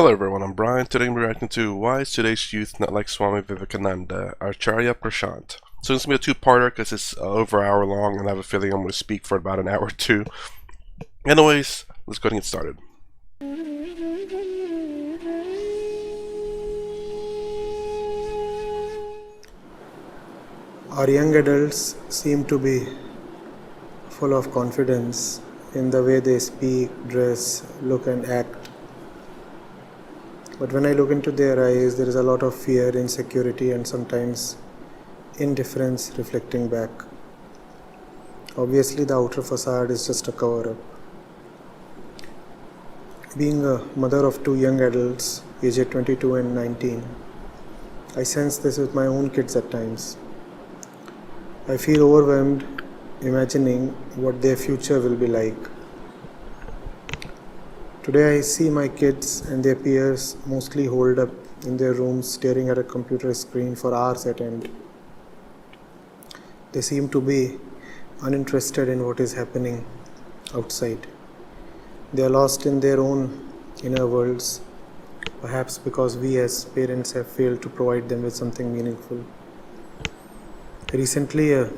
Hello everyone, I'm Brian. Today I'm reacting to Why is Today's Youth Not Like Swami Vivekananda, Acharya Prashant. So it's going to be a two-parter because it's over an hour long and I have a feeling I'm going to speak for about an hour or two. Anyways, let's go ahead and get started. Our young adults seem to be full of confidence in the way they speak, dress, look and act. But when I look into their eyes, there is a lot of fear, insecurity and sometimes indifference reflecting back. Obviously the outer facade is just a cover-up. Being a mother of two young adults, aged 22 and 19, I sense this with my own kids at times. I feel overwhelmed imagining what their future will be like. Today I see my kids and their peers mostly holed up in their rooms staring at a computer screen for hours at end. They seem to be uninterested in what is happening outside. They are lost in their own inner worlds, perhaps because we as parents have failed to provide them with something meaningful. Recently, a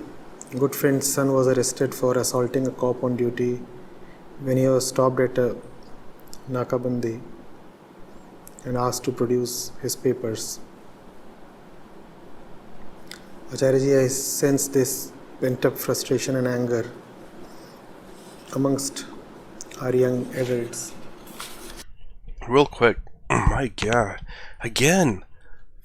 good friend's son was arrested for assaulting a cop on duty when he was stopped at a Nakabandi and asked to produce his papers. Acharyaji, I sense this pent-up frustration and anger amongst our young adults. Real quick, my god, again,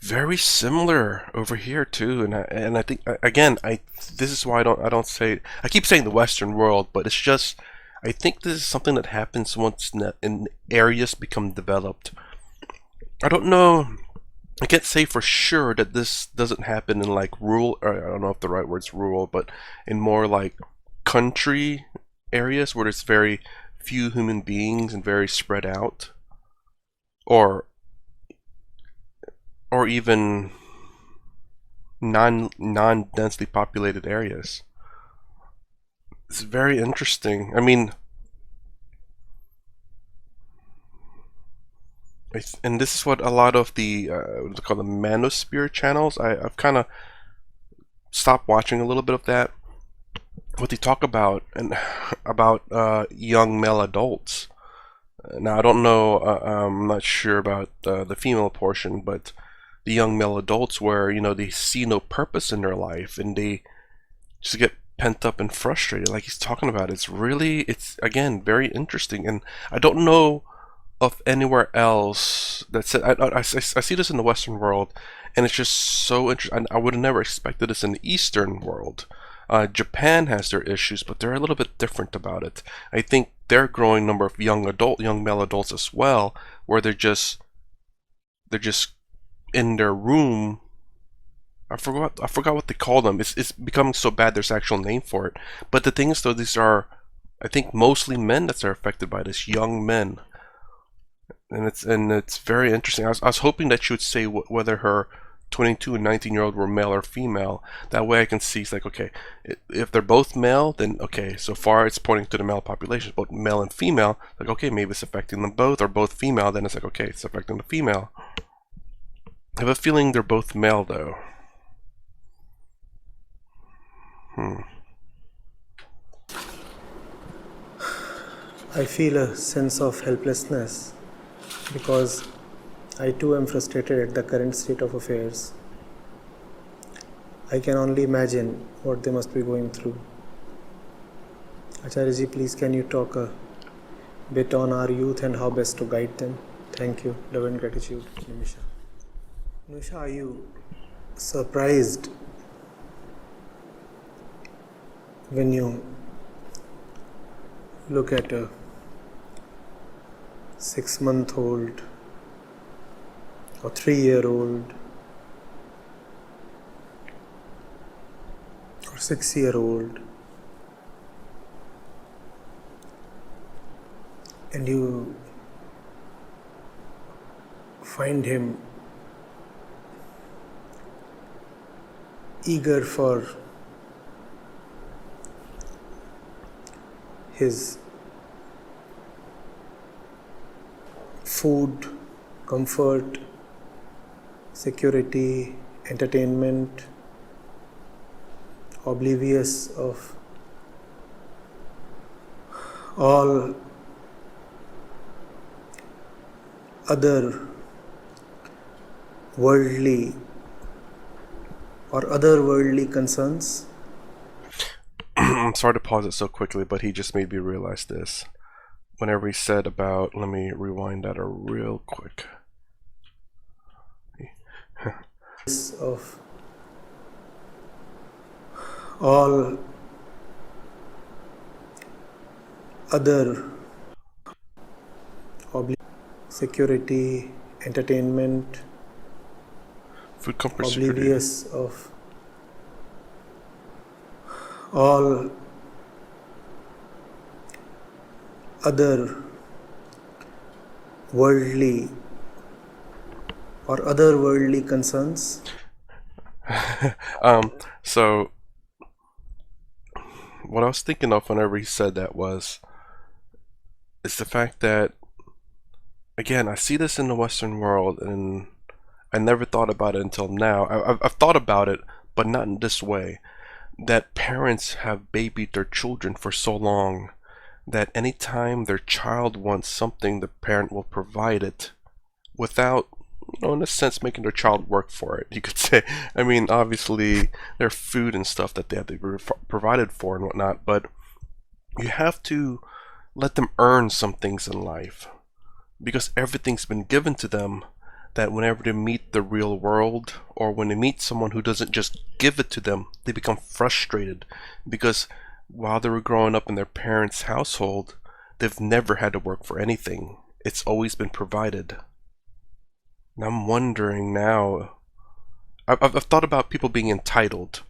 very similar over here too, and I think again, this is why I don't say, I keep saying the Western world, but it's just, I think this is something that happens once in areas become developed. I don't know, I can't say for sure that this doesn't happen in like rural, or I don't know if the right word's rural, but in more like country areas where there's very few human beings and very spread out, or even non-densely populated areas. It's very interesting. I mean, and this is what a lot of the what they call the manosphere channels. I've kind of stopped watching a little bit of that. What they talk about and about young male adults. Now I don't know. I'm not sure about the female portion, but the young male adults where they see no purpose in their life and they just get pent up and frustrated, like he's talking about. It's again very interesting, and I don't know of anywhere else that's it. I see this in the Western world, and it's just so interesting. I would have never expected this in the Eastern world. Japan has their issues, but they're a little bit different about it. I think they're a growing number of young male adults as well, where they're just in their room. I forgot what they call them. It's becoming so bad there's an actual name for it. But the thing is though, these are, I think, mostly men that are affected by this, young men. And it's very interesting. I was hoping that she would say whether her 22 and 19-year-old were male or female. That way I can see, it's like, okay, if they're both male, then okay, so far it's pointing to the male population. But male and female, like, okay, maybe it's affecting them both, or both female, then it's like, okay, it's affecting the female. I have a feeling they're both male though. I feel a sense of helplessness because I too am frustrated at the current state of affairs. I can only imagine what they must be going through. Acharyaji, please can you talk a bit on our youth and how best to guide them? Thank you. Love and gratitude, Nimisha. Nimisha, are you surprised when you look at a 6-month-old or 3-year-old or 6-year-old and you find him eager for his food, comfort, security, entertainment, oblivious of all other worldly or otherworldly concerns. I'm sorry to pause it so quickly, but he just made me realize this. Whenever he said about, let me rewind that real quick. Of all other security, entertainment, Food, comfort, security. oblivious of all other worldly or otherworldly concerns. So what I was thinking of whenever he said that was, it's the fact that, again, I see this in the Western world, and I never thought about it until now. I've thought about it, but not in this way. That parents have babied their children for so long that anytime their child wants something, the parent will provide it without, in a sense, making their child work for it, you could say. I mean, obviously, there's food and stuff that they have to be provided for and whatnot, but you have to let them earn some things in life, because everything's been given to them, that whenever they meet the real world, or when they meet someone who doesn't just give it to them, they become frustrated, because while they were growing up in their parents' household, they've never had to work for anything. It's always been provided. And I'm wondering now, I've thought about people being entitled,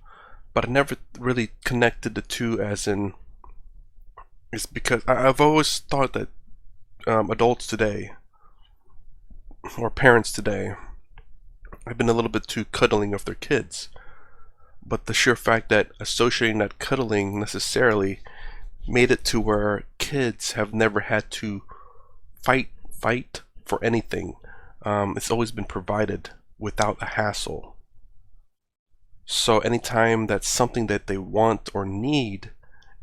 but I never really connected the two, as in, it's because I've always thought that adults today, or parents today, have been a little bit too cuddling of their kids. But the sheer fact that associating that cuddling necessarily made it to where kids have never had to fight for anything. It's always been provided without a hassle. So anytime that's something that they want or need,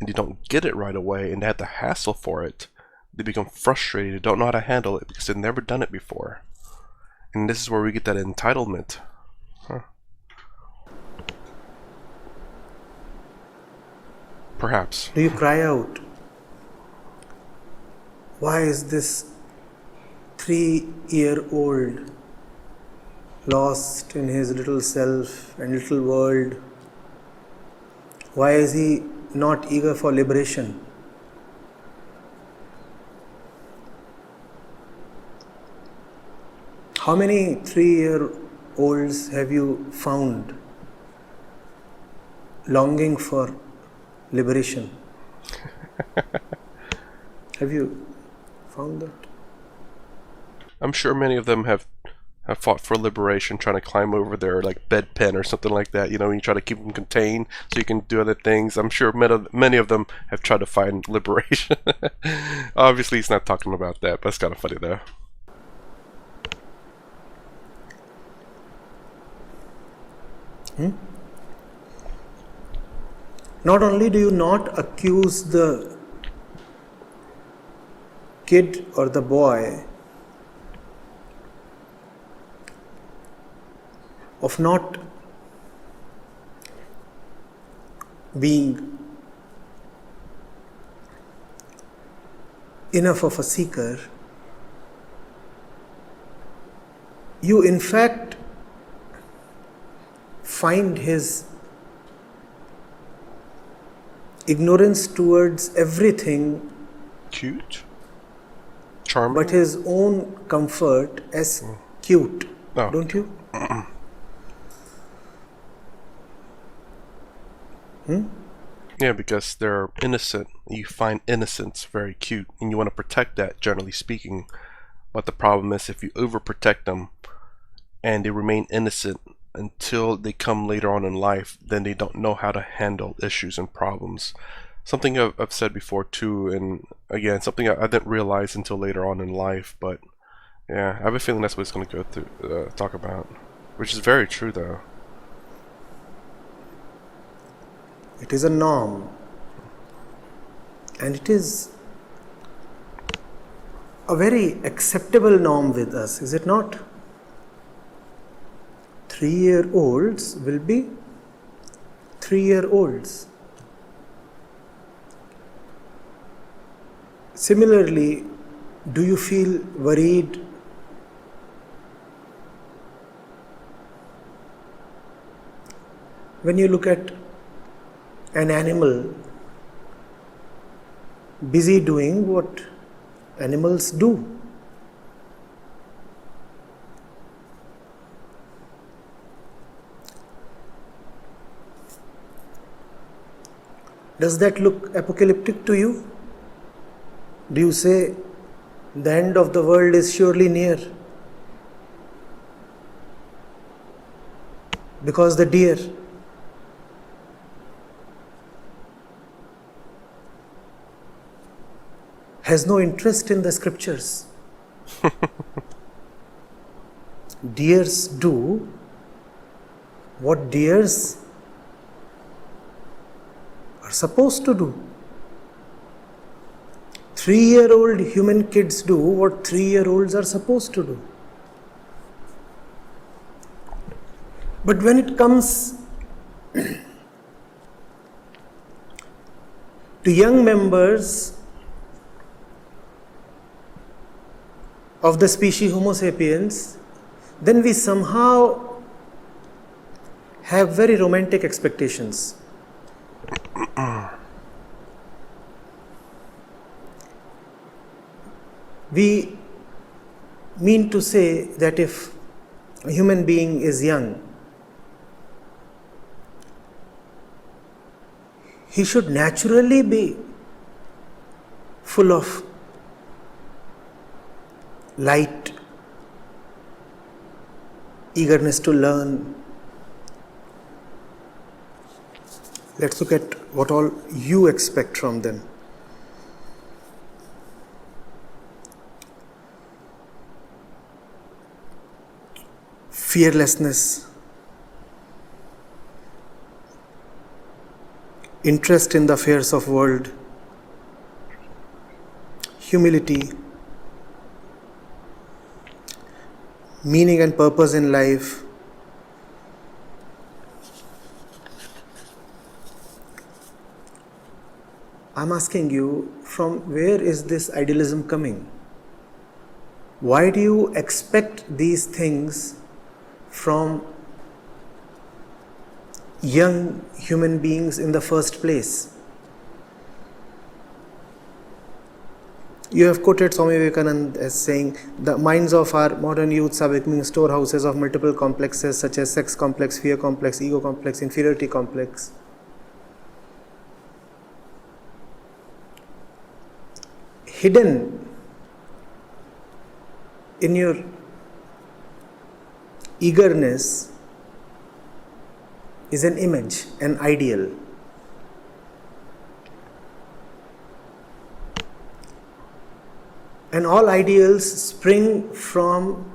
and they don't get it right away, and they have to hassle for it, they become frustrated, they don't know how to handle it because they've never done it before. And this is where we get that entitlement. Huh. Perhaps. Do you cry out? Why is this 3-year-old lost in his little self and little world? Why is he not eager for liberation? How many 3-year-olds have you found longing for liberation? Have you found that? I'm sure many of them have fought for liberation, trying to climb over their bedpan or something like that. You try to keep them contained so you can do other things. I'm sure many of them have tried to find liberation. Obviously, he's not talking about that, but it's kind of funny though. Not only do you not accuse the kid or the boy of not being enough of a seeker, you in fact find his ignorance towards everything Cute? Charming? but his own comfort as cute, Oh. don't you? Yeah, because they're innocent. You find innocence very cute, and you want to protect that, generally speaking. But the problem is, if you overprotect them and they remain innocent until they come later on in life, then they don't know how to handle issues and problems. Something I've said before too, and again, something I didn't realize until later on in life, but Yeah, I have a feeling that's what it's going to go through, talk about, which is very true, though. It is a norm, and it is a very acceptable norm with us, is it not? 3-year-olds will be 3-year-olds. Similarly, do you feel worried when you look at an animal busy doing what animals do? Does that look apocalyptic to you? Do you say the end of the world is surely near? Because the deer has no interest in the scriptures. Deers do what deers are supposed to do. 3-year-old human kids do what 3-year-olds are supposed to do. But when it comes to young members of the species Homo sapiens, then we somehow have very romantic expectations. We mean to say that if a human being is young, he should naturally be full of light, eagerness to learn. Let's look at what all you expect from them. Fearlessness, interest in the affairs of world, humility, meaning and purpose in life, I'm asking you, from where is this idealism coming? Why do you expect these things from young human beings in the first place? You have quoted Swami Vivekananda as saying, the minds of our modern youths are becoming storehouses of multiple complexes such as sex complex, fear complex, ego complex, inferiority complex. Hidden in your eagerness is an image, an ideal. And all ideals spring from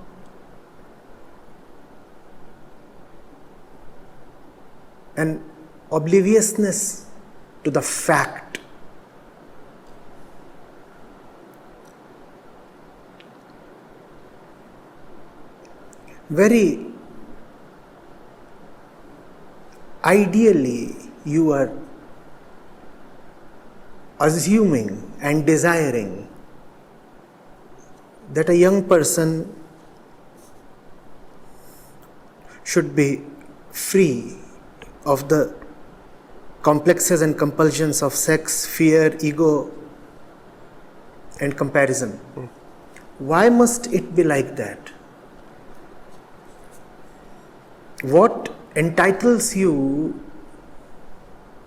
an obliviousness to the fact. Very ideally, you are assuming and desiring that a young person should be free of the complexes and compulsions of sex, fear, ego, and comparison. Why must it be like that? What entitles you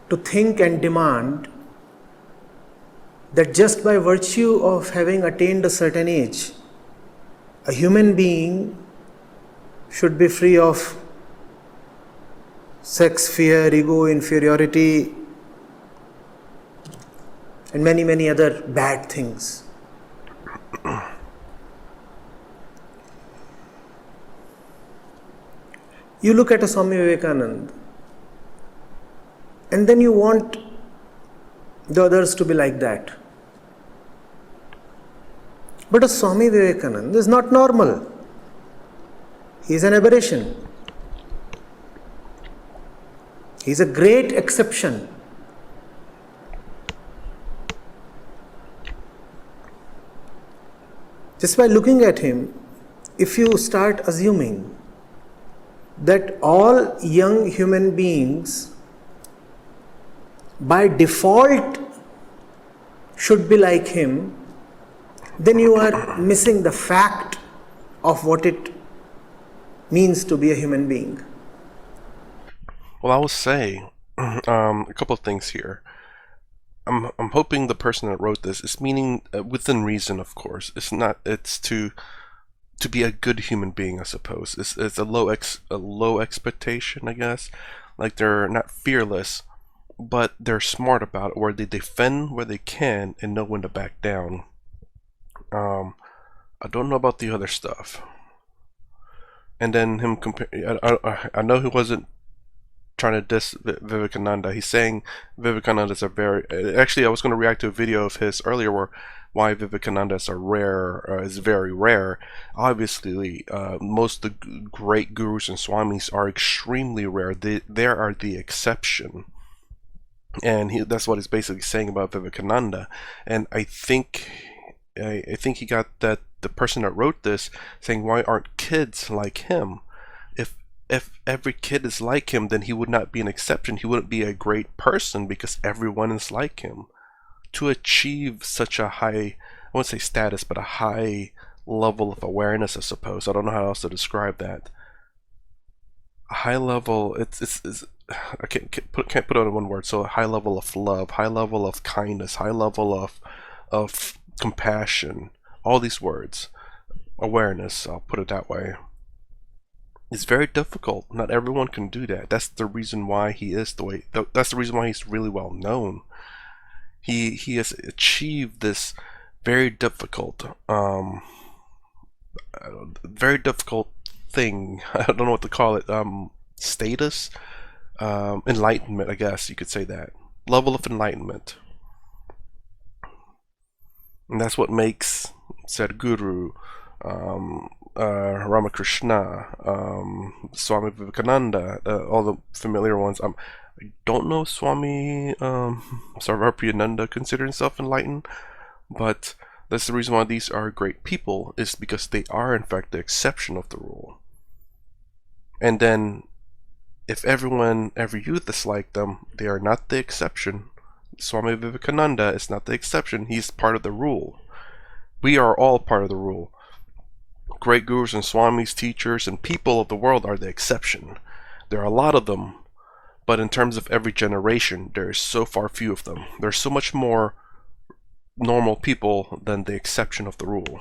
to think and demand that just by virtue of having attained a certain age, a human being should be free of sex, fear, ego, inferiority, and many, many other bad things? You look at a Swami Vivekananda and then you want the others to be like that. But a Swami Vivekananda is not normal. He is an aberration. He is a great exception. Just by looking at him, if you start assuming that all young human beings by default should be like him, then you are missing the fact of what it means to be a human being. Well, I will say a couple of things here. I'm hoping the person that wrote this is meaning within reason, of course. It's to be a good human being, I suppose. It's a low expectation, I guess. Like, they're not fearless, but they're smart about it, where they defend where they can and know when to back down. I don't know about the other stuff. And then him compare. I know he wasn't trying to diss Vivekananda. He's saying Vivekananda is a very. Actually, I was going to react to a video of his earlier where why Vivekananda is very rare. Obviously, most of the great gurus and swamis are extremely rare. They are the exception. And that's what he's basically saying about Vivekananda. And I think he got that the person that wrote this saying, why aren't kids like him? If every kid is like him, then he would not be an exception. He wouldn't be a great person because everyone is like him. To achieve such a high, I won't say status, but a high level of awareness, I suppose. I don't know how else to describe that. A high level, I can't put it in one word. So a high level of love, high level of kindness, high level of compassion. All these words, awareness. I'll put it that way. It's very difficult. Not everyone can do that. That's the reason why he is the way. That's the reason why he's really well known. He has achieved this very difficult, thing. I don't know what to call it. Status, enlightenment. I guess you could say that level of enlightenment, and that's what makes Sadhguru, Ramakrishna, Swami Vivekananda, all the familiar ones. I don't know Swami Sarvapriyananda considered himself enlightened, but that's the reason why these are great people, is because they are in fact the exception of the rule. And then if every youth is like them, they are not the exception. Swami Vivekananda is not the exception, he's part of the rule. We are all part of the rule. Great gurus and swamis, teachers, and people of the world are the exception. There are a lot of them, but in terms of every generation, there is so far few of them. There's so much more normal people than the exception of the rule.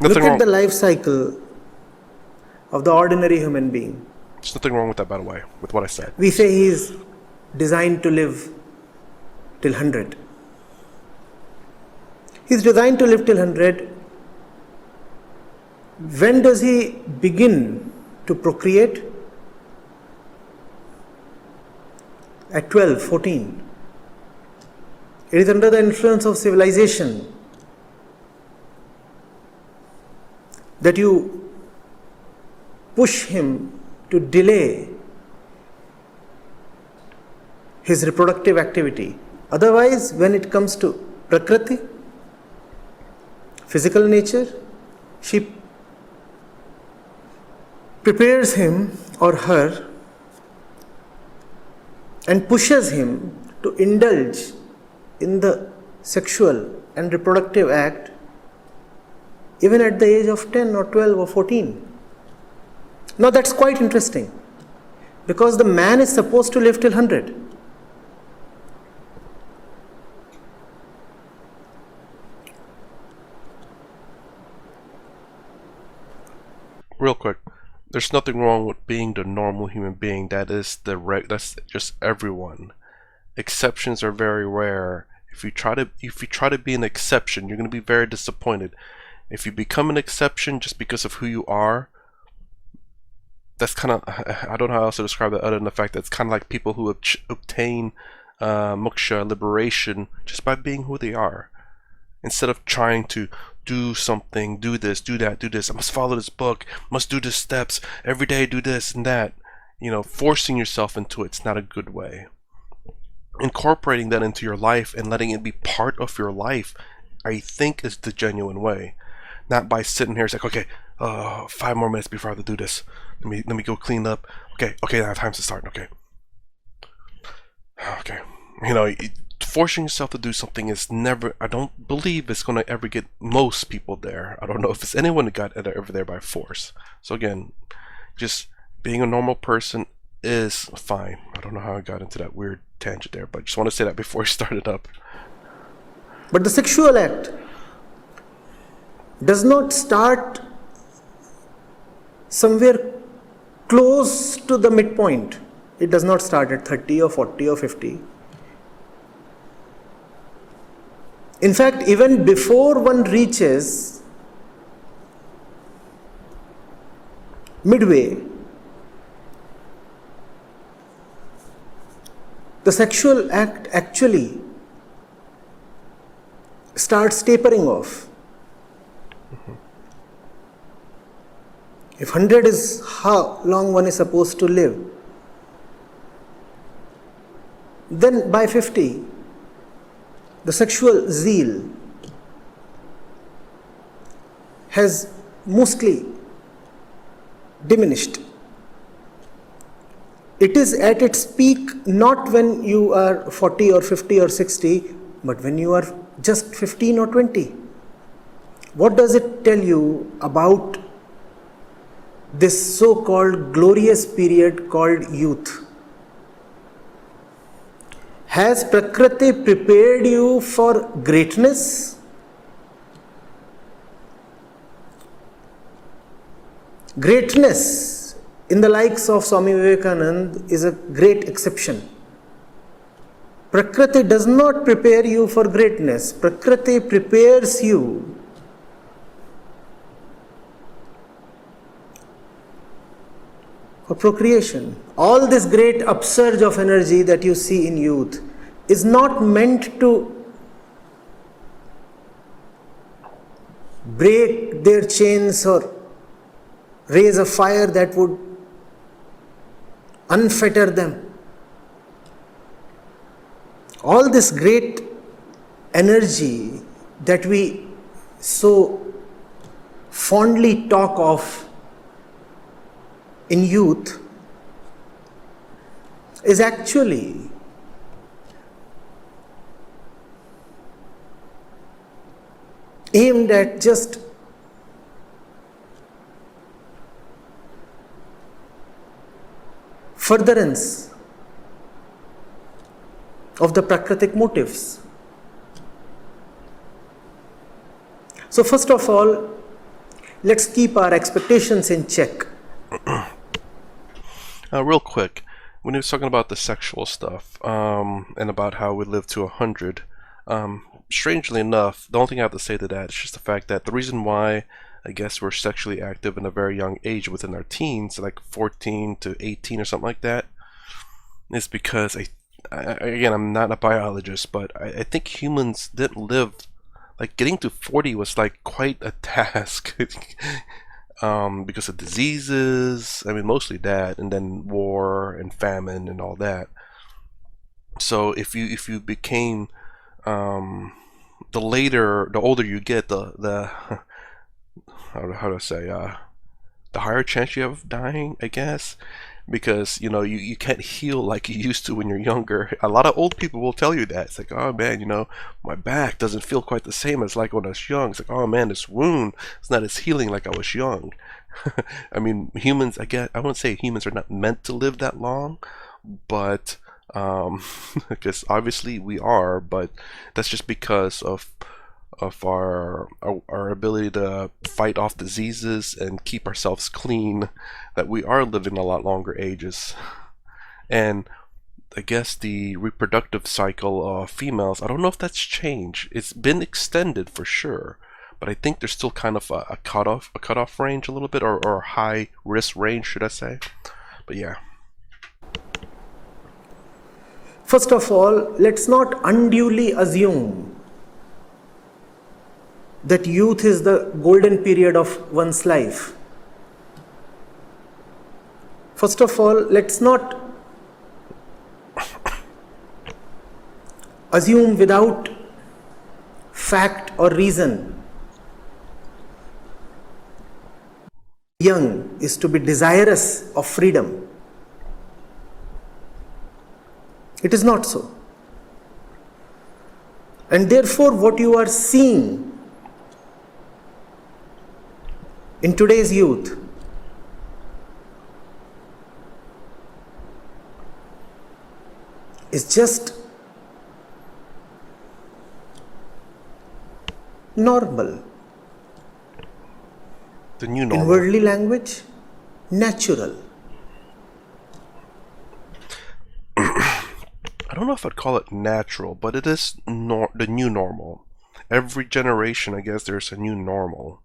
Look at the life cycle of the ordinary human being. There's nothing wrong with that, by the way, with what I said. We say he is designed to live till 100. He's designed to live till 100. When does he begin to procreate? At 12, 14. It is under the influence of civilization that you push him to delay his reproductive activity. Otherwise, when it comes to Prakriti, physical nature, she prepares him or her and pushes him to indulge in the sexual and reproductive act even at the age of 10 or 12 or 14. Now that's quite interesting, because the man is supposed to live till 100. Real quick, there's nothing wrong with being the normal human being. That's just everyone. Exceptions are very rare. If you try to be an exception, you're going to be very disappointed. If you become an exception just because of who you are, that's kind of, I don't know how else to describe that other than the fact that it's kind of like people who obtain moksha, liberation, just by being who they are. Instead of trying to do something, do this, do that, do this, I must follow this book, must do the steps, every day do this and that. Forcing yourself into it's not a good way. Incorporating that into your life and letting it be part of your life, I think, is the genuine way. Not by sitting here, it's like, okay, 5 more minutes before I have to do this. Let me go clean up. Okay, I have time to start. Okay. Forcing yourself to do something is never, I don't believe it's going to ever get most people there. I don't know if it's anyone that got ever there by force. So again, just being a normal person is fine. I don't know how I got into that weird tangent there, but I just want to say that before I started up. But the sexual act does not start somewhere close to the midpoint. It does not start at 30 or 40 or 50. In fact, even before one reaches midway, the sexual act actually starts tapering off. If 100 is how long one is supposed to live, then by 50, the sexual zeal has mostly diminished. It is at its peak not when you are 40 or 50 or 60, but when you are just 15 or 20. What does it tell you about this so-called glorious period called youth? Has Prakriti prepared you for greatness? Greatness in the likes of Swami Vivekananda is a great exception. Prakriti does not prepare you for greatness. Prakriti prepares you for procreation. All this great upsurge of energy that you see in youth is not meant to break their chains or raise a fire that would unfetter them. All this great energy that we so fondly talk of in youth is actually aimed at just furtherance of the Prakritic motives. So first of all, let's keep our expectations in check. Real quick, when he was talking about the sexual stuff and about how we live to 100, strangely enough, the only thing I have to say to that is just the fact that the reason why I guess we're sexually active in a very young age within our teens, like 14 to 18 or something like that, is because again, I'm not a biologist, but I think humans didn't live, like getting to 40 was like quite a task. Because of diseases, I mean mostly that, and then war and famine and all that. So if you became the older you get, the how to say, the higher chance you have of dying, I guess, because you can't heal like you used to when you're younger. A lot of old people will tell you that. It's like, oh man, my back doesn't feel quite the same as like when I was young. It's like, oh man, this wound, it's not as healing like I was young. I mean, humans, I wouldn't say humans are not meant to live that long, but because obviously we are, but that's just because of our ability to fight off diseases and keep ourselves clean, that we are living a lot longer ages. And I guess the reproductive cycle of females, I don't know if that's changed. It's been extended for sure, but I think there's still kind of a cutoff range a little bit, or high risk range, should I say? But yeah. First of all, let's not unduly assume that youth is the golden period of one's life. First of all, let's not assume without fact or reason young is to be desirous of freedom. It is not so. And therefore, what you are seeing in today's youth is just normal. The new normal. In worldly language, natural. I don't know if I'd call it natural, but it is the new normal. Every generation, I guess, there's a new normal.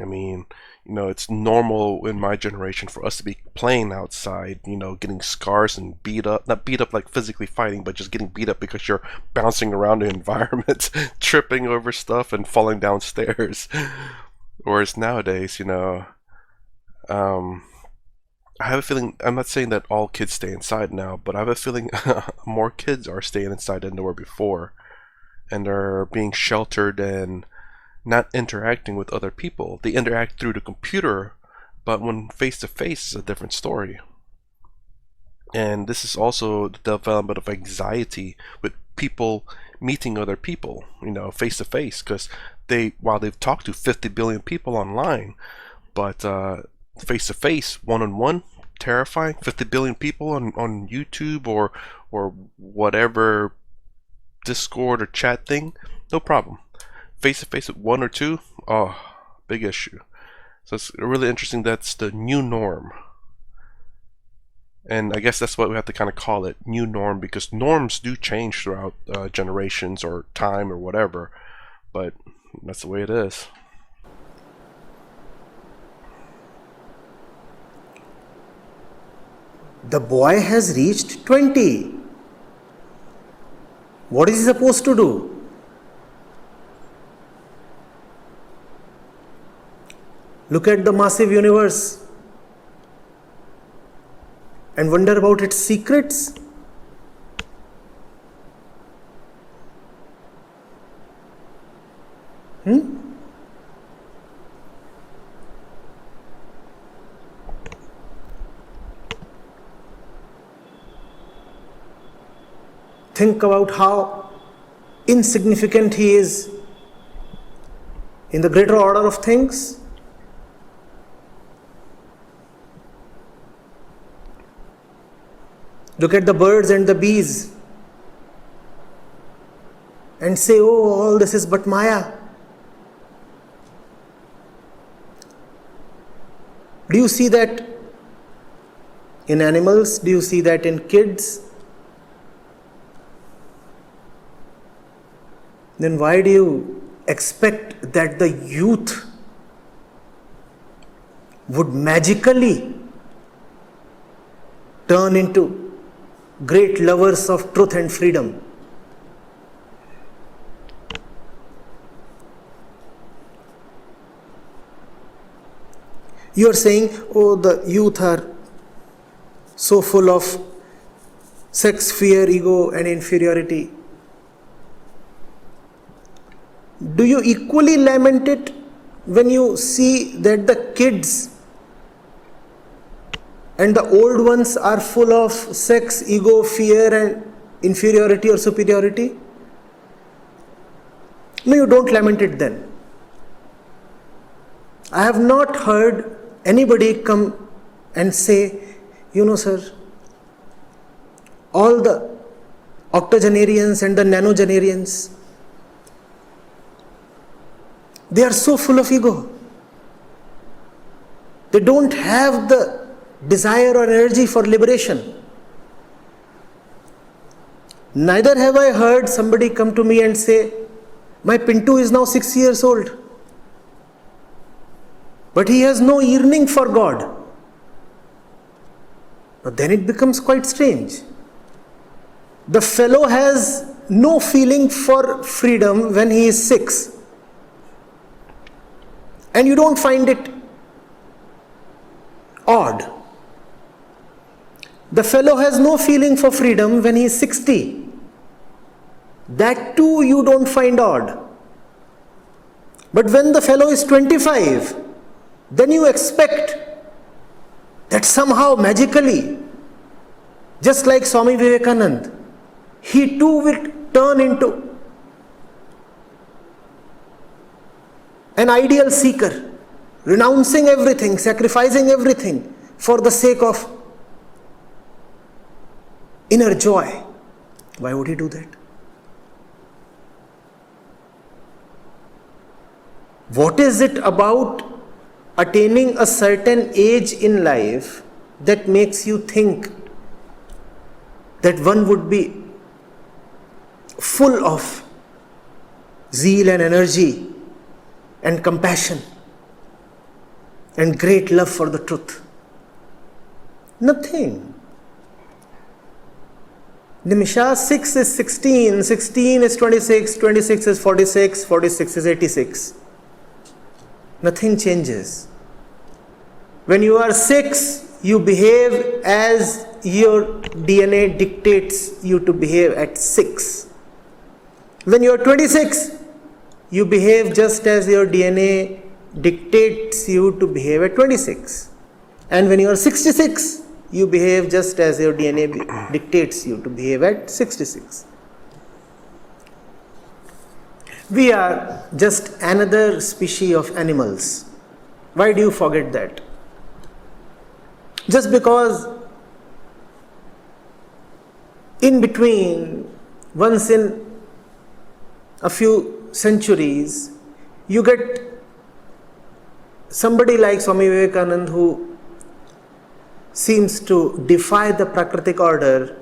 I mean, it's normal in my generation for us to be playing outside, getting scars and beat up. Not beat up like physically fighting, but just getting beat up because you're bouncing around the environment, tripping over stuff and falling downstairs. Whereas nowadays, I have a feeling, I'm not saying that all kids stay inside now, but I have a feeling more kids are staying inside than they were before. And they're being sheltered and not interacting with other people. They interact through the computer, but when face to face is a different story. And this is also the development of anxiety with people meeting other people, face to face, because while they've talked to 50 billion people online, but face to face, one-on-one, terrifying. 50 billion people on YouTube or whatever Discord or chat thing, no problem. Face to face with one or two, oh, big issue. So it's really interesting. That's the new norm. And I guess that's what we have to kind of call it, new norm, because norms do change throughout generations or time or whatever, but that's the way it is. The boy has reached 20. What is he supposed to do? Look at the massive universe and wonder about its secrets. Think about how insignificant he is in the greater order of things. Look at the birds and the bees and say, oh, all this is but Maya. Do you see that in animals? Do you see that in kids? Then why do you expect that the youth would magically turn into great lovers of truth and freedom? You are saying, oh, the youth are so full of sex, fear, ego, and inferiority. Do you equally lament it when you see that the kids and the old ones are full of sex, ego, fear, and inferiority or superiority? No, you don't lament it then. I have not heard anybody come and say, sir, all the octogenarians and the nanogenarians, they are so full of ego. They don't have the desire or energy for liberation. Neither have I heard somebody come to me and say, My Pintu is now 6 years old, but he has no yearning for God. But then it becomes quite strange. The fellow has no feeling for freedom when he is 6. And you don't find it odd. The fellow has no feeling for freedom when he is 60. That too you don't find odd. But when the fellow is 25, then you expect that somehow magically, just like Swami Vivekananda, he too will turn into an ideal seeker, renouncing everything, sacrificing everything for the sake of inner joy. Why would he do that? What is it about attaining a certain age in life that makes you think that one would be full of zeal and energy and compassion and great love for the truth? Nothing. Nimisha, 6 is 16, 16 is 26, 26 is 46, 46 is 86. Nothing changes. When you are 6, you behave as your DNA dictates you to behave at 6. When you are 26, you behave just as your DNA dictates you to behave at 26. And when you are 66, you behave just as your DNA dictates you to behave at 66. We are just another species of animals. Why do you forget that? Just because in between, once in a few centuries, you get somebody like Swami Vivekananda who seems to defy the Prakritic order,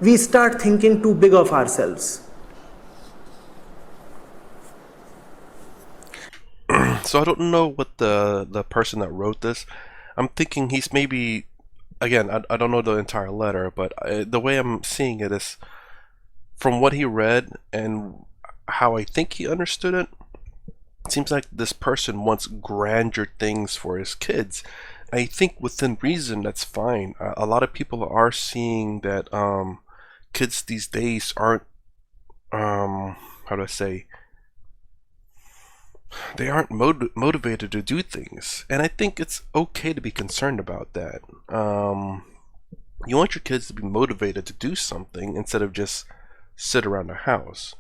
we start thinking too big of ourselves. So I don't know what the person that wrote this, I'm thinking he's maybe, again, I don't know the entire letter, but the way I'm seeing it is from what he read and how I think he understood it, it seems like this person wants grandeur things for his kids. I think within reason, that's fine. A lot of people are seeing that kids these days aren't, how do I say, they aren't motivated to do things. And I think it's okay to be concerned about that. You want your kids to be motivated to do something instead of just sit around the house.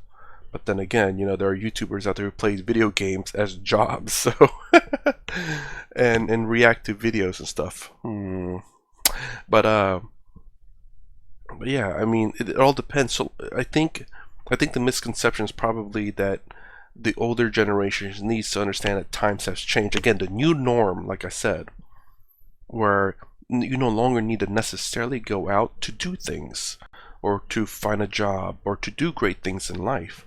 But then again, you know, there are YouTubers out there who play video games as jobs, so and react to videos and stuff. But yeah, I mean, it all depends. So I think the misconception is probably that the older generations needs to understand that times has changed. Again, the new norm, like I said, where you no longer need to necessarily go out to do things or to find a job or to do great things in life.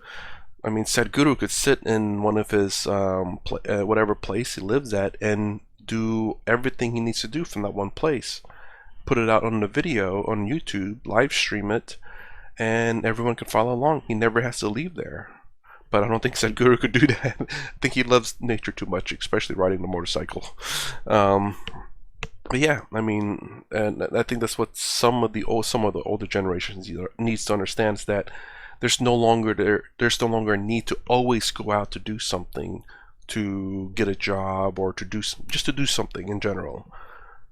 I mean, Sadhguru could sit in one of his whatever place he lives at and do everything he needs to do from that one place. Put it out on the video on YouTube, live stream it, and everyone can follow along. He never has to leave there. But I don't think Sadhguru could do that. I think he loves nature too much, especially riding the motorcycle. But yeah, I mean, and I think that's what some of the older generations needs to understand, is that there's no longer a need to always go out to do something, to get a job, or to do something in general.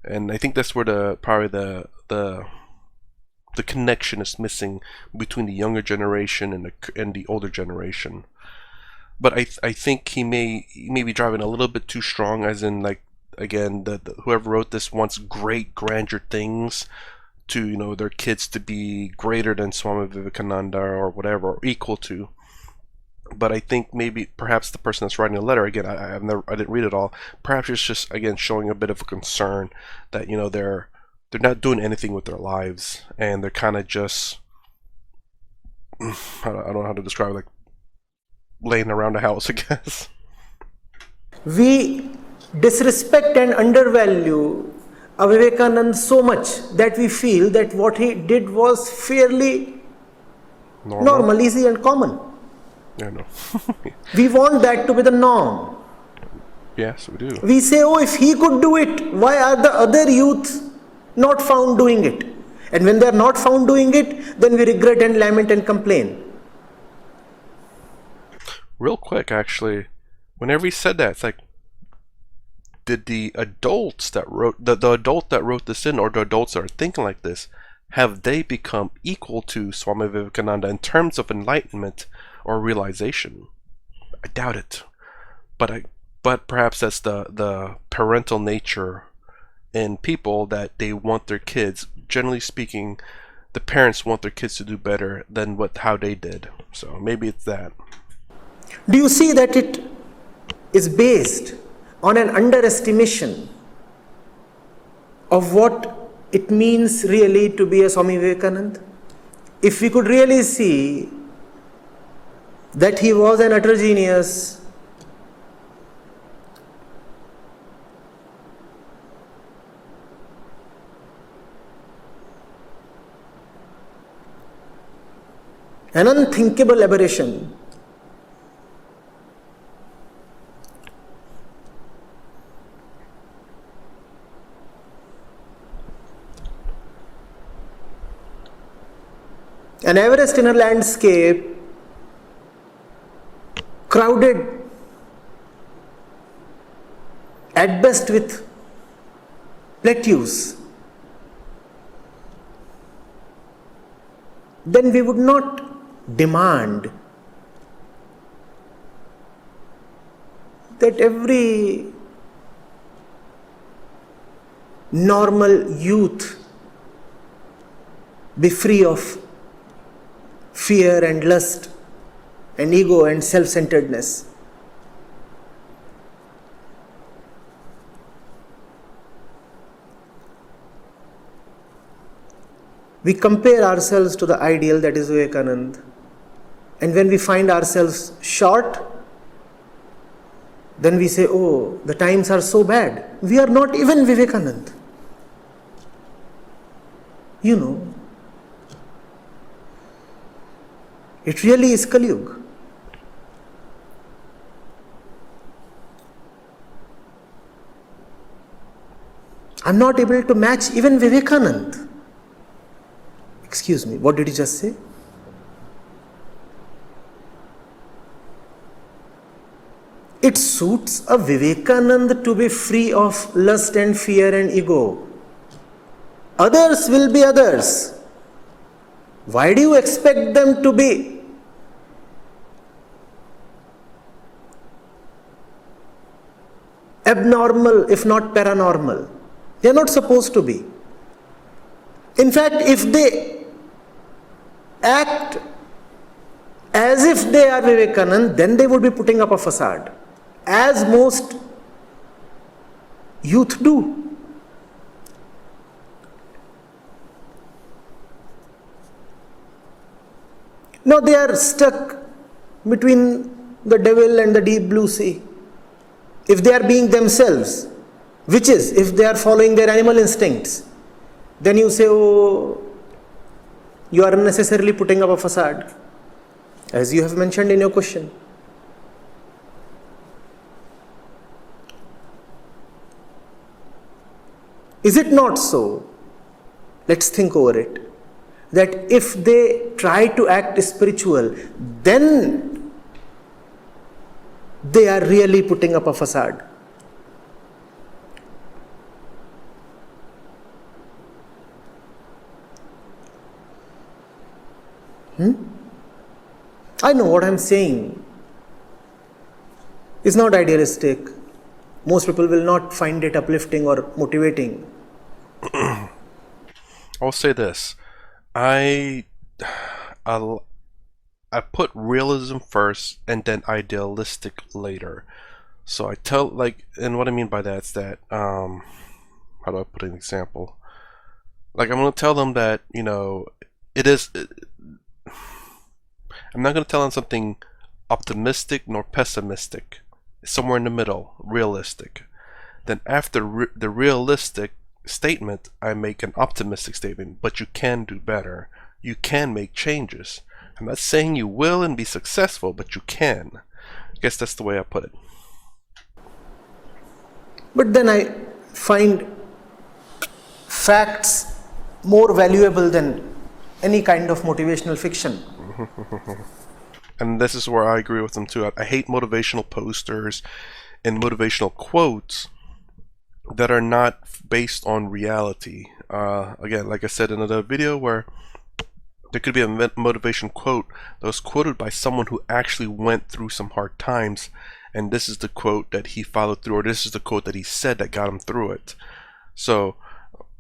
And I think that's where probably the connection is missing between the younger generation and the older generation. But I think he may be driving a little bit too strong, as in, like, again, whoever wrote this wants great grandeur things to, you know, their kids to be greater than Swami Vivekananda or whatever, or equal to. But I think perhaps the person that's writing the letter, again, I didn't read it all. Perhaps it's just, again, showing a bit of a concern that, you know, they're not doing anything with their lives, and they're kind of just, I don't know how to describe it, like, laying around the house, I guess. We disrespect and undervalue Vivekananda so much that we feel that what he did was fairly Normal. normal, easy, and common. Yeah, no. We want that to be the norm. Yes, we do. We say, oh, if he could do it, why are the other youth not found doing it? And when they are not found doing it, then we regret and lament and complain. Real quick, actually, whenever he said that, it's like, did the adults that wrote the adult that wrote this in, or the adults that are thinking like this, have they become equal to Swami Vivekananda in terms of enlightenment or realization? I doubt it. But perhaps that's the parental nature in people, that they want their kids, generally speaking, the parents want their kids to do better than how they did. So maybe it's that. Do you see that it is based on an underestimation of what it means really to be a Swami Vivekananda? If we could really see that he was an utter genius, an unthinkable aberration, an Everest in a landscape crowded at best with plateaus, then we would not demand that every normal youth be free of fear and lust and ego and self-centeredness. We compare ourselves to the ideal that is Vivekananda, and when we find ourselves short, then we say, oh, the times are so bad. We are not even Vivekananda. You know, it really is Kali Yuga. I'm not able to match even Vivekananda. Excuse me, what did you just say? It suits a Vivekananda to be free of lust and fear and ego. Others will be others. Why do you expect them to be abnormal, if not paranormal? They are not supposed to be. In fact, if they act as if they are Vivekananda, then they would be putting up a facade, as most youth do. Now they are stuck between the devil and the deep blue sea. If they are being themselves, which is, if they are following their animal instincts, then you say, oh, you are unnecessarily putting up a facade, as you have mentioned in your question. Is it not so? Let's think over it. That if they try to act spiritual, then they are really putting up a facade. I know what I'm saying is not idealistic. Most people will not find it uplifting or motivating. I'll say this. I put realism first and then idealistic later. So I tell, like, and what I mean by that is that how do I put an example? Like, I'm gonna tell them that, you know, I'm not gonna tell them something optimistic nor pessimistic. It's somewhere in the middle, realistic. Then after the realistic statement, I make an optimistic statement. But you can do better. You can make changes. I'm not saying you will and be successful, but you can. I guess that's the way I put it. But then I find facts more valuable than any kind of motivational fiction. And this is where I agree with them too. I hate motivational posters and motivational quotes that are not based on reality. Again, like I said in another video, where there could be a motivation quote that was quoted by someone who actually went through some hard times, and this is the quote that he followed through, or this is the quote that he said that got him through it. So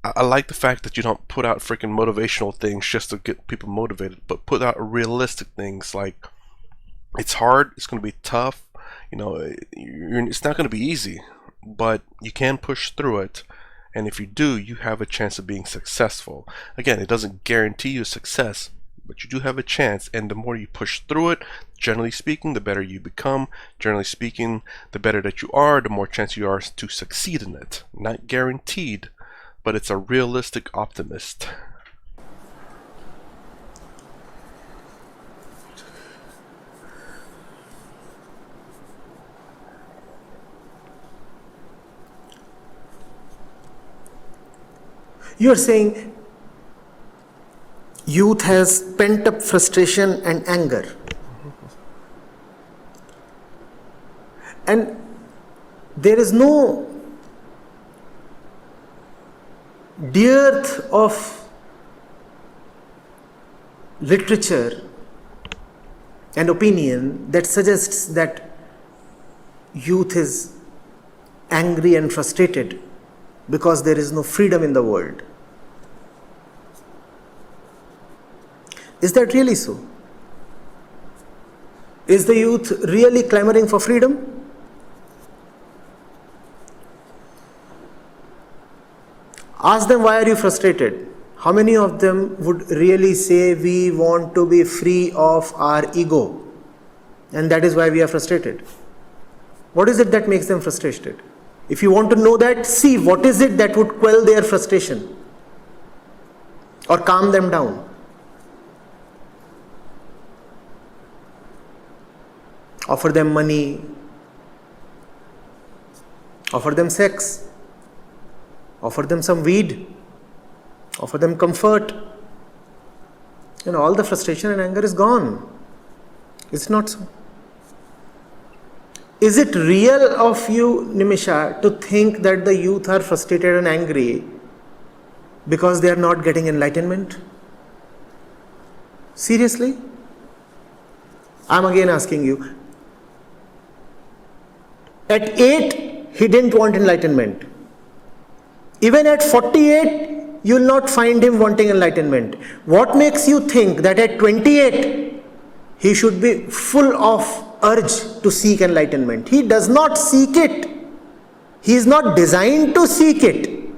I like the fact that you don't put out freaking motivational things just to get people motivated, but put out realistic things like, it's hard, it's going to be tough, you know, it's not going to be easy, but you can push through it, and if you do, you have a chance of being successful. Again, it doesn't guarantee you success, but you do have a chance, and the more you push through it, generally speaking, the better you become. Generally speaking, the better that you are, the more chance you are to succeed in it. Not guaranteed, but it's a realistic optimist. You are saying youth has pent up frustration and anger. And there is no dearth of literature and opinion that suggests that youth is angry and frustrated because there is no freedom in the world. Is that really so? Is the youth really clamoring for freedom? Ask them, why are you frustrated? How many of them would really say, we want to be free of our ego, and that is why we are frustrated? What is it that makes them frustrated? If you want to know that, see what is it that would quell their frustration or calm them down. Offer them money, offer them sex, offer them some weed, offer them comfort. All the frustration and anger is gone. It's not so. Is it real of you, Nimisha, to think that the youth are frustrated and angry because they are not getting enlightenment? Seriously? I'm again asking you. At 8, he didn't want enlightenment. Even at 48, you will not find him wanting enlightenment. What makes you think that at 28, he should be full of urge to seek enlightenment? He does not seek it. He is not designed to seek it.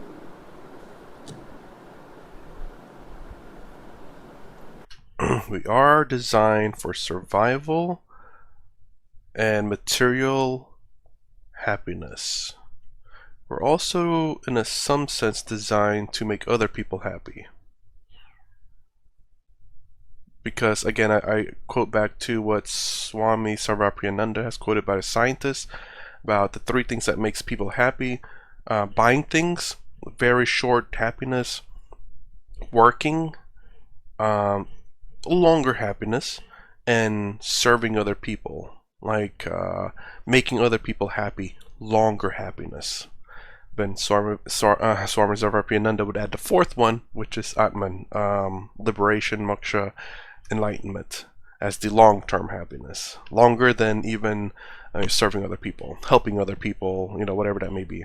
We are designed for survival and material happiness. We're also, in some sense, designed to make other people happy. Because, again, I quote back to what Swami Sarvapriyananda has quoted by a scientist about the 3 things that makes people happy. Buying things, very short happiness. Working, longer happiness. And serving other people. Like making other people happy, longer happiness. Then Swami Sarvapriyananda would add the 4th one, which is Atman, liberation, moksha, enlightenment, as the long-term happiness, longer than even serving other people, helping other people, whatever that may be.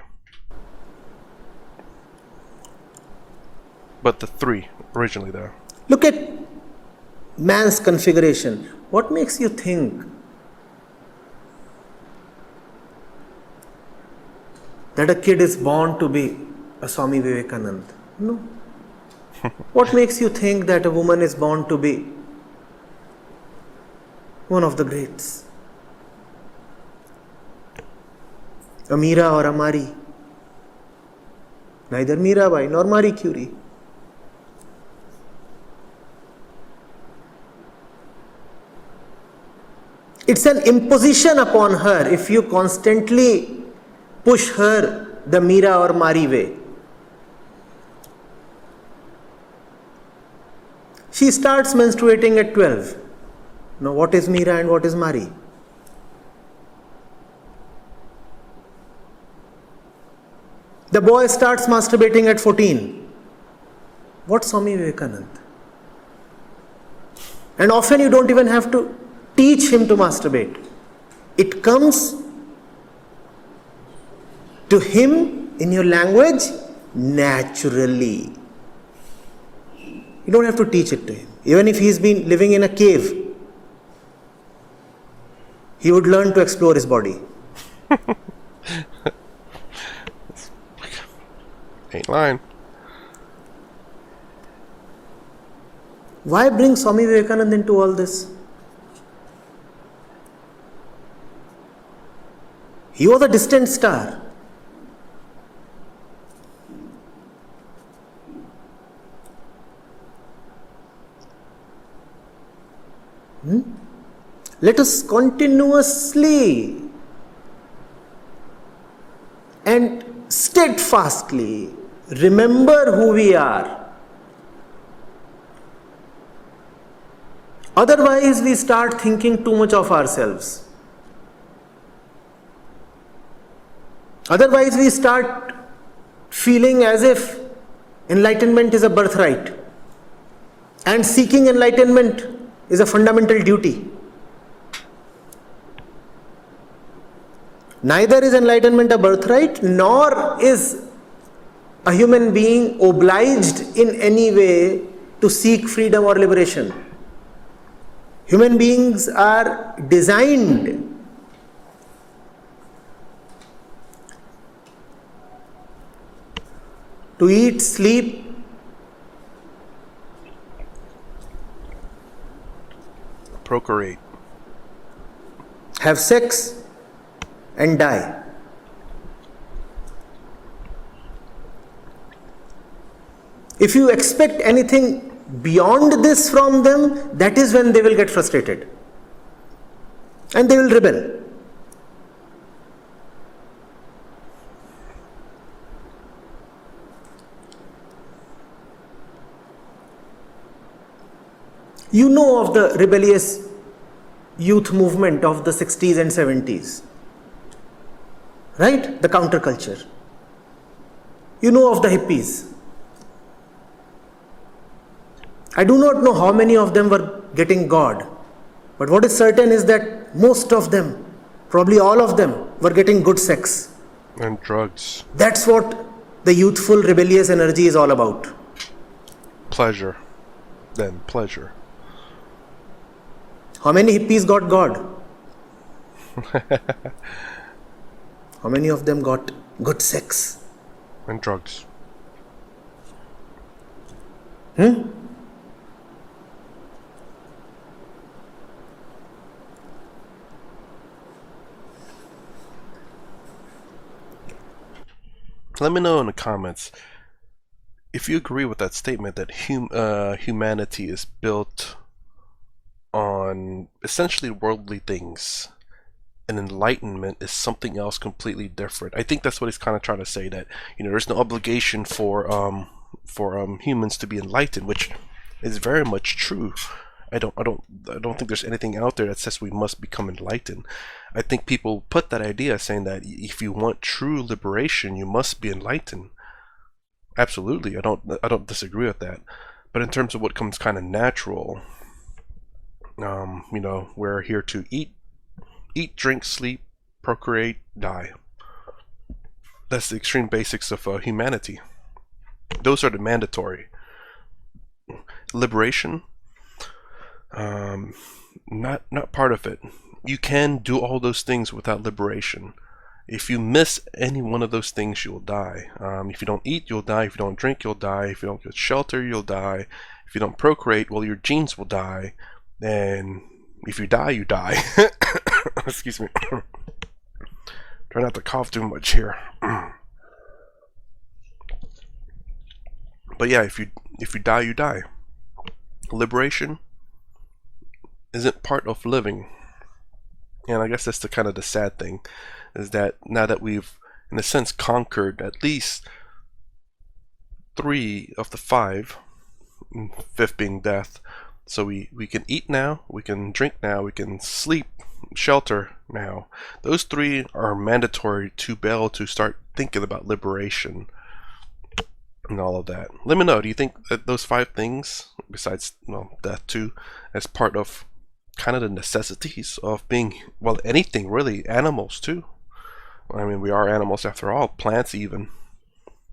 But the 3 originally there. Look at man's configuration. What makes you think that a kid is born to be a Swami Vivekananda? No. What makes you think that a woman is born to be one of the greats? a Mira or a Marie. Neither Mirabai nor Marie Curie. It's an imposition upon her if you constantly push her the Mira or Marie way. She starts menstruating at 12. Now, what is Mira and what is Marie? The boy starts masturbating at 14. What's Swami Vivekananda? And often you don't even have to teach him to masturbate. It comes to him in your language naturally. You don't have to teach it to him. Even if he's been living in a cave, he would learn to explore his body. Ain't lying. Why bring Swami Vivekananda into all this? He was a distant star. Let us continuously and steadfastly remember who we are. Otherwise, we start thinking too much of ourselves. Otherwise, we start feeling as if enlightenment is a birthright and seeking enlightenment is a fundamental duty. Neither is enlightenment a birthright, nor is a human being obliged in any way to seek freedom or liberation. Human beings are designed to eat, sleep, Procreate. have sex, and die. If you expect anything beyond this from them, that is when they will get frustrated and they will rebel. You know of the rebellious youth movement of the 60s and 70s, right? The counterculture. You know of the hippies. I do not know how many of them were getting God, but what is certain is that most of them, probably all of them, were getting good sex. And drugs. That's what the youthful rebellious energy is all about. Pleasure. Then pleasure. How many hippies got God? How many of them got good sex? And drugs. Let me know in the comments if you agree with that statement that humanity is built on essentially worldly things, and enlightenment is something else completely different. I think that's what he's kind of trying to say, that there's no obligation for humans to be enlightened, which is very much true. I don't think there's anything out there that says we must become enlightened. I think people put that idea saying that if you want true liberation, you must be enlightened. Absolutely, I don't disagree with that. But in terms of what comes kind of natural, we're here to eat, drink, sleep, procreate, die. That's the extreme basics of humanity. Those are the mandatory. Liberation, not part of it. You can do all those things without liberation. If you miss any one of those things, you'll die. If you don't eat, you'll die. If you don't drink, you'll die. If you don't get shelter, you'll die. If you don't procreate, well, your genes will die. And if you die, you die. Excuse me. Try not to cough too much here. But yeah, if you die, you die. Liberation isn't part of living. And I guess that's the kind of the sad thing, is that now that we've, in a sense, conquered at least 3 of the 5, 5th being death, so we can eat now, we can drink now, we can sleep, shelter now. Those 3 are mandatory to be able to start thinking about liberation and all of that. Let me know, do you think that those 5 things, besides, well, death too, as part of kind of the necessities of being, well, anything really, animals too? I mean, we are animals after all, plants even.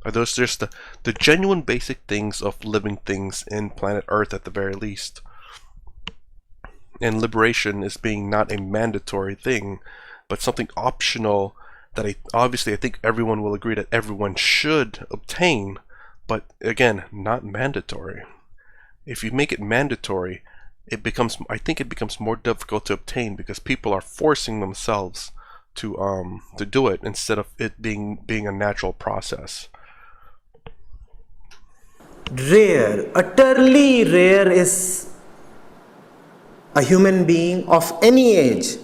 Are those just the genuine basic things of living things in planet Earth at the very least? And liberation is being not a mandatory thing, but something optional that obviously I think everyone will agree that everyone should obtain, but again, not mandatory. If you make it mandatory, I think it becomes more difficult to obtain, because people are forcing themselves to do it instead of it being a natural process. Rare, utterly rare is a human being of any age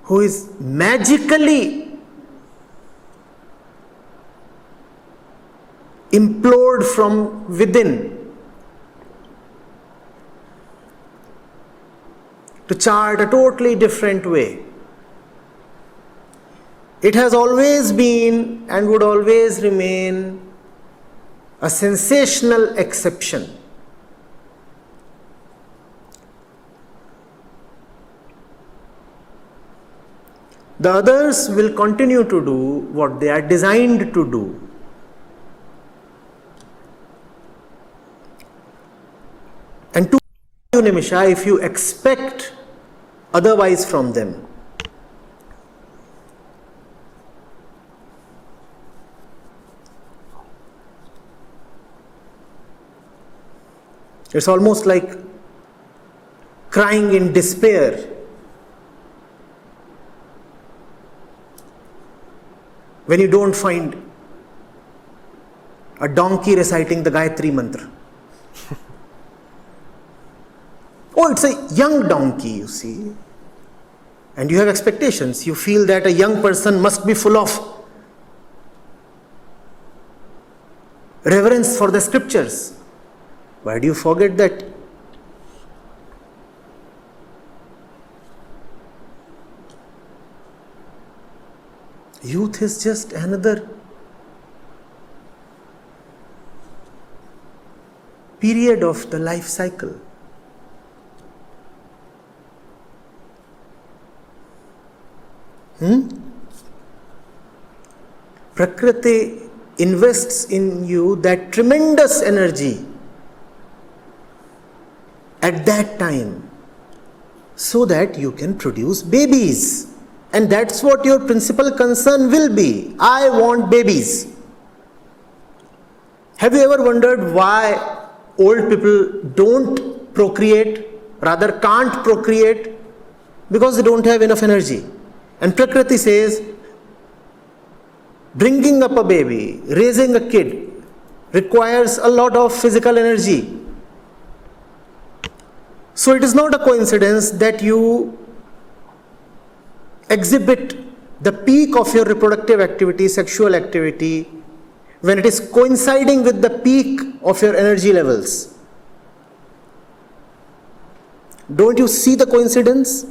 who is magically implored from within to chart a totally different way. It has always been and would always remain a sensational exception. The others will continue to do what they are designed to do. And to you, Nimisha, if you expect otherwise from them, it's almost like crying in despair when you don't find a donkey reciting the Gayatri mantra. Oh, it's a young donkey, you see. And you have expectations. You feel that a young person must be full of reverence for the scriptures. Why do you forget that youth is just another period of the life cycle? Prakriti invests in you that tremendous energy at that time so that you can produce babies. And that's what your principal concern will be. I want babies. Have you ever wondered why old people don't procreate, rather can't procreate? Because they don't have enough energy. And Prakriti says, bringing up a baby, raising a kid requires a lot of physical energy. So it is not a coincidence that you exhibit the peak of your reproductive activity, sexual activity, when it is coinciding with the peak of your energy levels. Don't you see the coincidence?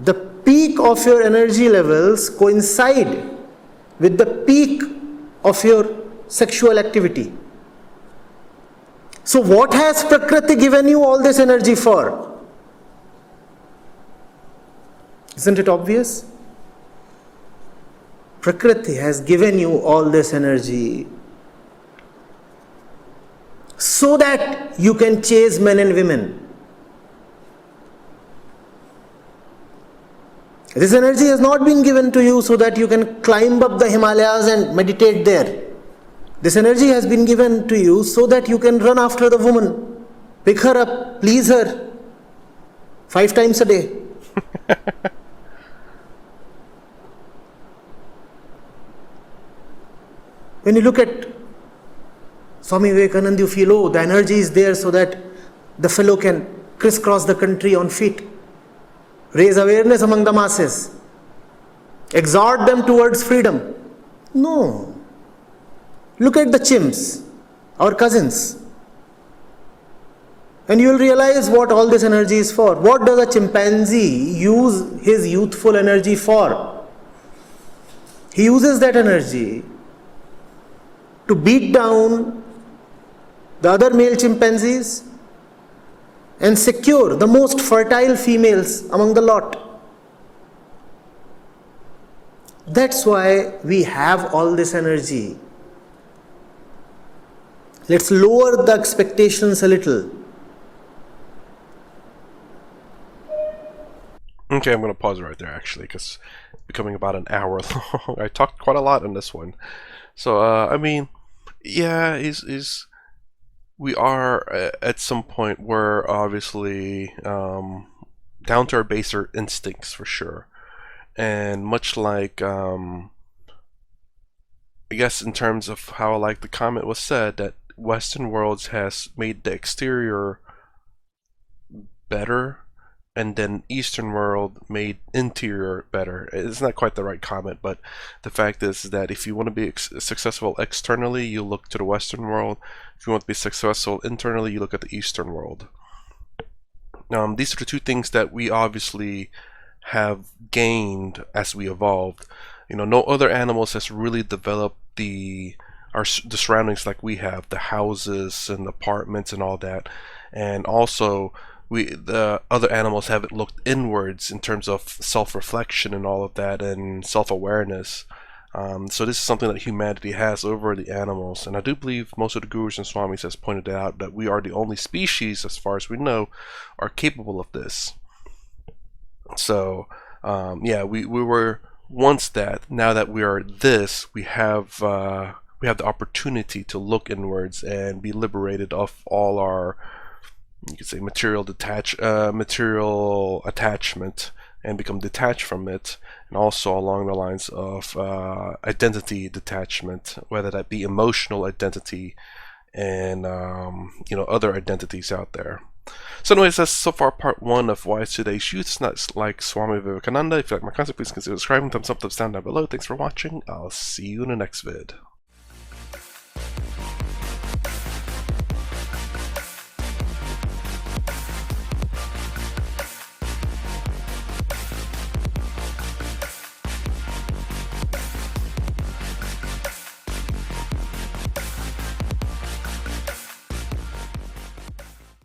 The peak of your energy levels coincide with the peak of your sexual activity. So what has Prakriti given you all this energy for? Isn't it obvious? Prakriti has given you all this energy so that you can chase men and women. This energy has not been given to you so that you can climb up the Himalayas and meditate there. This energy has been given to you so that you can run after the woman. Pick her up, please her 5 times a day. When you look at Swami Vivekananda, you feel, oh, the energy is there so that the fellow can crisscross the country on feet, raise awareness among the masses, exhort them towards freedom. No. Look at the chimps, our cousins. And you will realize what all this energy is for. What does a chimpanzee use his youthful energy for? He uses that energy to beat down the other male chimpanzees and secure the most fertile females among the lot. That's why we have all this energy. Let's lower the expectations a little. Okay, I'm going to pause right there actually, because it's becoming about an hour long. I talked quite a lot in this one. So, I mean, yeah, we are at some point where obviously down to our baser instincts for sure. And much like, I guess in terms of how like the comment was said, that Western worlds has made the exterior better, and then Eastern world made interior better. It's not quite the right comment, but the fact is that if you want to be successful externally, you look to the Western world. If you want to be successful internally, you look at the Eastern world. These are the two things that we obviously have gained as we evolved. You know, no other animals has really developed the surroundings like we have, the houses and apartments and all that. And also, the other animals haven't looked inwards in terms of self-reflection and all of that, and self-awareness. So this is something that humanity has over the animals, and I do believe most of the gurus and swamis has pointed out that we are the only species, as far as we know, are capable of this. So yeah, we were once that. Now that we are this, we have the opportunity to look inwards and be liberated of all our, you could say, material attachment, and become detached from it, and also along the lines of identity detachment, whether that be emotional identity and you know, other identities out there. So anyways, that's so far part 1 of Why Today's Youth is Not Like Swami Vivekananda. If you like my content, please consider subscribing, thumbs up, thumbs down below. Thanks for watching. I'll see you in the next vid.